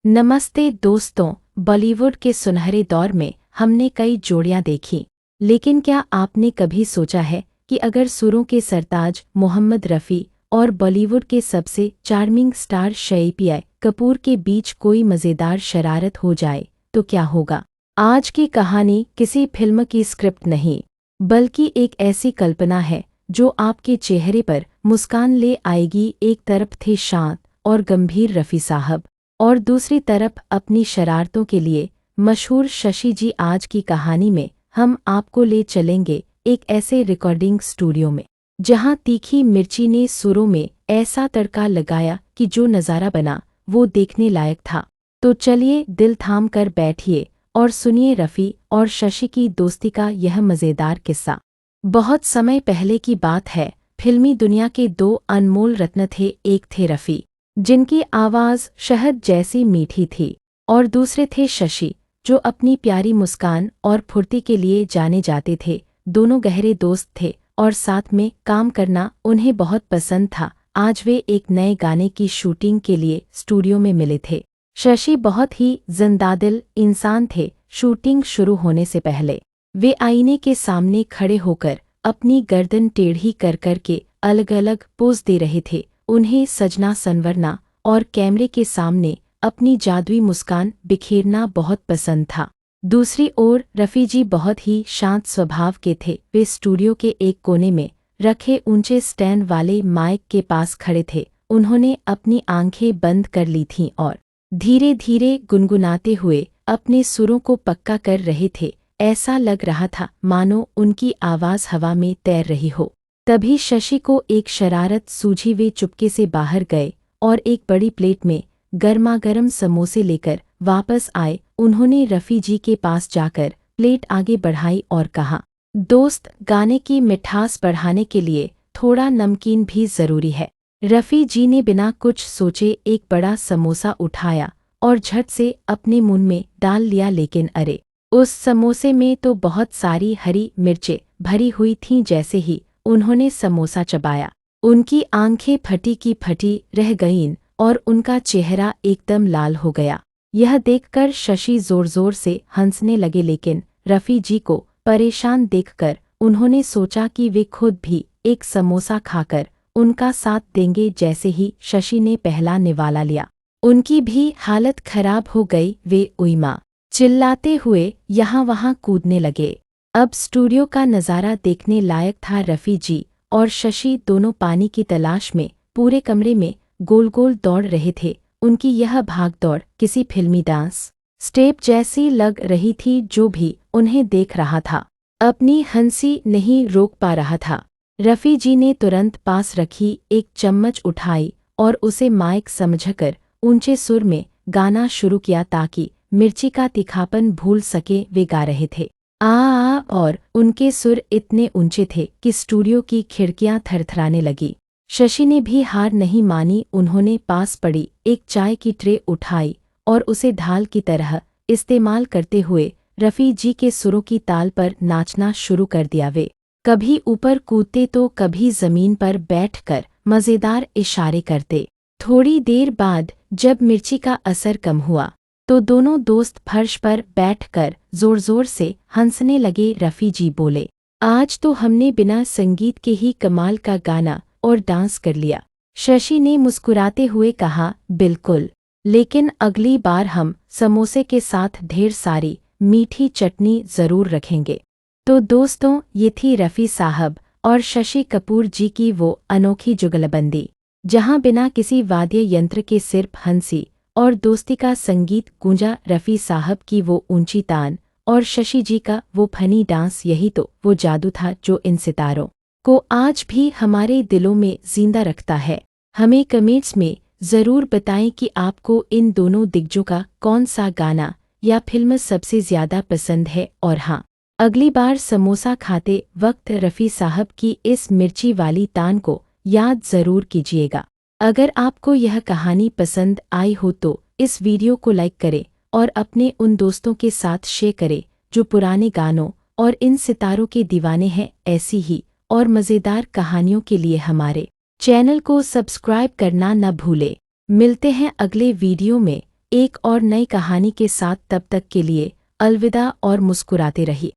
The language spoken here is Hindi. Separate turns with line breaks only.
नमस्ते दोस्तों, बॉलीवुड के सुनहरे दौर में हमने कई जोड़ियां देखी, लेकिन क्या आपने कभी सोचा है कि अगर सुरों के सरताज मोहम्मद रफ़ी और बॉलीवुड के सबसे चार्मिंग स्टार शोएब कपूर के बीच कोई मज़ेदार शरारत हो जाए तो क्या होगा। आज की कहानी किसी फिल्म की स्क्रिप्ट नहीं, बल्कि एक ऐसी कल्पना है जो आपके चेहरे पर मुस्कान ले आएगी। एक तरफ थे शांत और गंभीर रफ़ी साहब और दूसरी तरफ अपनी शरारतों के लिए मशहूर शशि जी। आज की कहानी में हम आपको ले चलेंगे एक ऐसे रिकॉर्डिंग स्टूडियो में जहां तीखी मिर्ची ने सुरों में ऐसा तड़का लगाया कि जो नज़ारा बना वो देखने लायक था। तो चलिए दिल थाम कर बैठिए और सुनिए रफ़ी और शशि की दोस्ती का यह मज़ेदार किस्सा। बहुत समय पहले की बात है। फिल्मी दुनिया के दो अनमोल रत्न थे। एक थे रफ़ी, जिनकी आवाज़ शहद जैसी मीठी थी, और दूसरे थे शशि, जो अपनी प्यारी मुस्कान और फुर्ती के लिए जाने जाते थे। दोनों गहरे दोस्त थे और साथ में काम करना उन्हें बहुत पसंद था। आज वे एक नए गाने की शूटिंग के लिए स्टूडियो में मिले थे। शशि बहुत ही जिंदादिल इंसान थे। शूटिंग शुरू होने से पहले वे आईने के सामने खड़े होकर अपनी गर्दन टेढ़ी कर कर के अलग अलग पोज दे रहे थे। उन्हें सजना संवरना और कैमरे के सामने अपनी जादुई मुस्कान बिखेरना बहुत पसंद था। दूसरी ओर रफ़ी जी बहुत ही शांत स्वभाव के थे। वे स्टूडियो के एक कोने में रखे ऊंचे स्टैंड वाले माइक के पास खड़े थे। उन्होंने अपनी आंखें बंद कर ली थीं और धीरे धीरे गुनगुनाते हुए अपने सुरों को पक्का कर रहे थे। ऐसा लग रहा था मानो उनकी आवाज़ हवा में तैर रही हो। तभी शशि को एक शरारत सूझी। वे चुपके से बाहर गए और एक बड़ी प्लेट में गर्मागर्म समोसे लेकर वापस आए। उन्होंने रफ़ी जी के पास जाकर प्लेट आगे बढ़ाई और कहा, दोस्त, गाने की मिठास बढ़ाने के लिए थोड़ा नमकीन भी ज़रूरी है। रफ़ी जी ने बिना कुछ सोचे एक बड़ा समोसा उठाया और झट से अपने मुंह में डाल लिया। लेकिन अरे, उस समोसे में तो बहुत सारी हरी मिर्चें भरी हुई थीं। जैसे ही उन्होंने समोसा चबाया, उनकी आंखें फटी की फटी रह गईं और उनका चेहरा एकदम लाल हो गया। यह देखकर शशि जोर जोर से हंसने लगे, लेकिन रफ़ी जी को परेशान देखकर उन्होंने सोचा कि वे खुद भी एक समोसा खाकर उनका साथ देंगे। जैसे ही शशि ने पहला निवाला लिया, उनकी भी हालत खराब हो गई। वे उइमा चिल्लाते हुए यहाँ वहाँ कूदने लगे। अब स्टूडियो का नज़ारा देखने लायक था। रफ़ी जी और शशि दोनों पानी की तलाश में पूरे कमरे में गोल गोल दौड़ रहे थे। उनकी यह भागदौड़ किसी फिल्मी डांस स्टेप जैसी लग रही थी। जो भी उन्हें देख रहा था अपनी हंसी नहीं रोक पा रहा था। रफ़ी जी ने तुरंत पास रखी एक चम्मच उठाई और उसे माइक समझकर ऊंचे सुर में गाना शुरू किया ताकि मिर्ची का तीखापन भूल सके। वे गा रहे थे आ, और उनके सुर इतने ऊंचे थे कि स्टूडियो की खिड़कियां थरथराने लगी। शशि ने भी हार नहीं मानी। उन्होंने पास पड़ी एक चाय की ट्रे उठाई और उसे ढाल की तरह इस्तेमाल करते हुए रफ़ी जी के सुरों की ताल पर नाचना शुरू कर दिया। वे कभी ऊपर कूदते तो कभी जमीन पर बैठकर मज़ेदार इशारे करते। थोड़ी देर बाद जब मिर्ची का असर कम हुआ तो दोनों दोस्त फर्श पर बैठकर जोर जोर से हंसने लगे। रफ़ी जी बोले, आज तो हमने बिना संगीत के ही कमाल का गाना और डांस कर लिया। शशि ने मुस्कुराते हुए कहा, बिल्कुल, लेकिन अगली बार हम समोसे के साथ ढेर सारी मीठी चटनी ज़रूर रखेंगे। तो दोस्तों, ये थी रफ़ी साहब और शशि कपूर जी की वो अनोखी जुगलबंदी, जहां बिना किसी वाद्य यंत्र के सिर्फ हंसी और दोस्ती का संगीत गूंजा। रफ़ी साहब की वो ऊंची तान और शशि जी का वो फनी डांस, यही तो वो जादू था जो इन सितारों को आज भी हमारे दिलों में जिंदा रखता है। हमें कमेंट्स में ज़रूर बताएं कि आपको इन दोनों दिग्गजों का कौन सा गाना या फिल्म सबसे ज़्यादा पसंद है। और हाँ, अगली बार समोसा खाते वक्त रफ़ी साहब की इस मिर्ची वाली तान को याद ज़रूर कीजिएगा। अगर आपको यह कहानी पसंद आई हो तो इस वीडियो को लाइक करें और अपने उन दोस्तों के साथ शेयर करें जो पुराने गानों और इन सितारों के दीवाने हैं। ऐसी ही और मज़ेदार कहानियों के लिए हमारे चैनल को सब्सक्राइब करना न भूलें। मिलते हैं अगले वीडियो में एक और नई कहानी के साथ, तब तक के लिए अलविदा और मुस्कुराते रहिए।